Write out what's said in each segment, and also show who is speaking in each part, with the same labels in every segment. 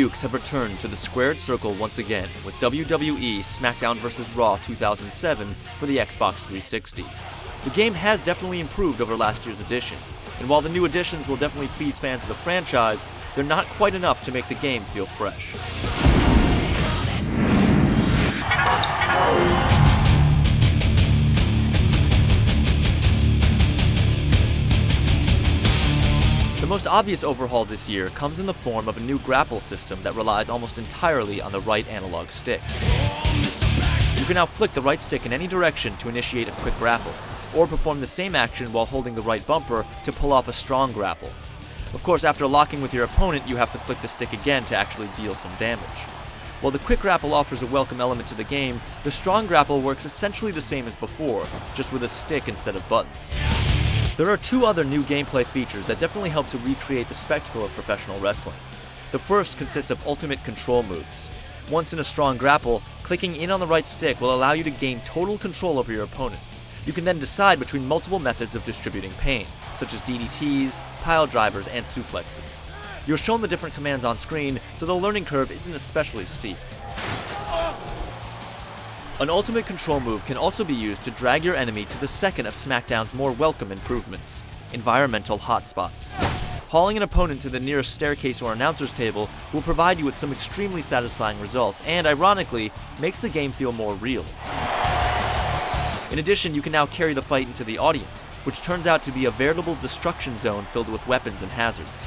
Speaker 1: Dukes have returned to the squared circle once again with WWE Smackdown vs. Raw 2007 for the Xbox 360. The game has definitely improved over last year's edition, and while the new additions will definitely please fans of the franchise, they're not quite enough to make the game feel fresh. The most obvious overhaul this year comes in the form of a new grapple system that relies almost entirely on the right analog stick. You can now flick the right stick in any direction to initiate a quick grapple, or perform the same action while holding the right bumper to pull off a strong grapple. Of course, after locking with your opponent, you have to flick the stick again to actually deal some damage. While the quick grapple offers a welcome element to the game, the strong grapple works essentially the same as before, just with a stick instead of buttons. There are two other new gameplay features that definitely help to recreate the spectacle of professional wrestling. The first consists of ultimate control moves. Once in a strong grapple, clicking in on the right stick will allow you to gain total control over your opponent. You can then decide between multiple methods of distributing pain, such as DDTs, pile drivers, and suplexes. You're shown the different commands on screen, so the learning curve isn't especially steep. An ultimate control move can also be used to drag your enemy to the second of Smackdown's more welcome improvements, environmental hotspots. Hauling an opponent to the nearest staircase or announcer's table will provide you with some extremely satisfying results and, ironically, makes the game feel more real. In addition, you can now carry the fight into the audience, which turns out to be a veritable destruction zone filled with weapons and hazards.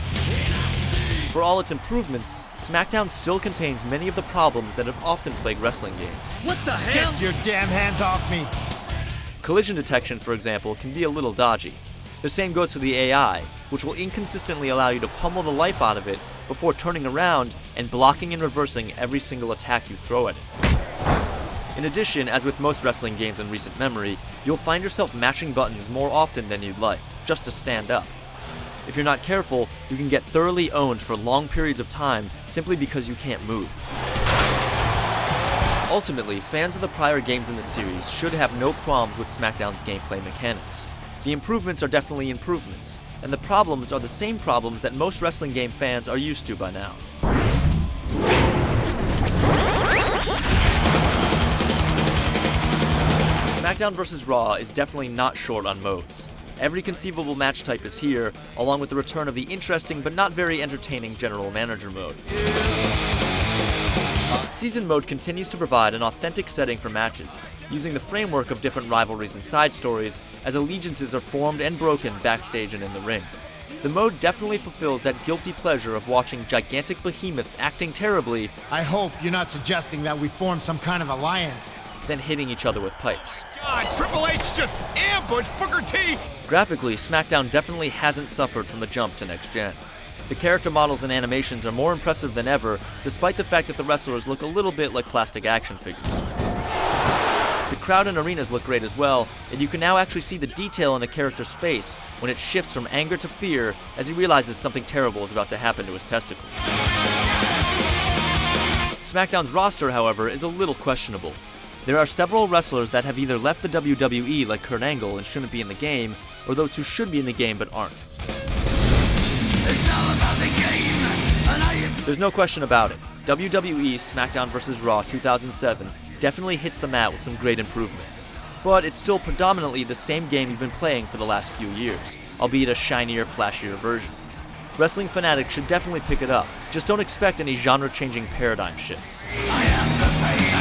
Speaker 1: For all its improvements, Smackdown still contains many of the problems that have often plagued wrestling games.
Speaker 2: What the hell?
Speaker 3: Get your damn hands off me!
Speaker 1: Collision detection, for example, can be a little dodgy. The same goes for the AI, which will inconsistently allow you to pummel the life out of it before turning around and blocking and reversing every single attack you throw at it. In addition, as with most wrestling games in recent memory, you'll find yourself mashing buttons more often than you'd like, just to stand up. If you're not careful, you can get thoroughly owned for long periods of time simply because you can't move. Ultimately, fans of the prior games in the series should have no qualms with Smackdown's gameplay mechanics. The improvements are definitely improvements, and the problems are the same problems that most wrestling game fans are used to by now. Smackdown vs. Raw is definitely not short on modes. Every conceivable match type is here, along with the return of the interesting but not very entertaining General Manager mode. Season mode continues to provide an authentic setting for matches, using the framework of different rivalries and side stories as allegiances are formed and broken backstage and in the ring. The mode definitely fulfills that guilty pleasure of watching gigantic behemoths acting terribly.
Speaker 3: I hope you're not suggesting that we form some kind of alliance.
Speaker 1: Then hitting each other with pipes.
Speaker 2: God, Triple H just ambushed Booker T!
Speaker 1: Graphically, Smackdown definitely hasn't suffered from the jump to next gen. The character models and animations are more impressive than ever, despite the fact that the wrestlers look a little bit like plastic action figures. The crowd and arenas look great as well, and you can now actually see the detail in a character's face when it shifts from anger to fear as he realizes something terrible is about to happen to his testicles. Smackdown's roster, however, is a little questionable. There are several wrestlers that have either left the WWE like Kurt Angle and shouldn't be in the game, or those who should be in the game but aren't.
Speaker 2: It's all about the game, and
Speaker 1: There's no question about it. WWE Smackdown vs. Raw 2007 definitely hits the mat with some great improvements. But it's still predominantly the same game you've been playing for the last few years, albeit a shinier, flashier version. Wrestling fanatics should definitely pick it up, just don't expect any genre-changing paradigm shifts.
Speaker 2: I am the pain.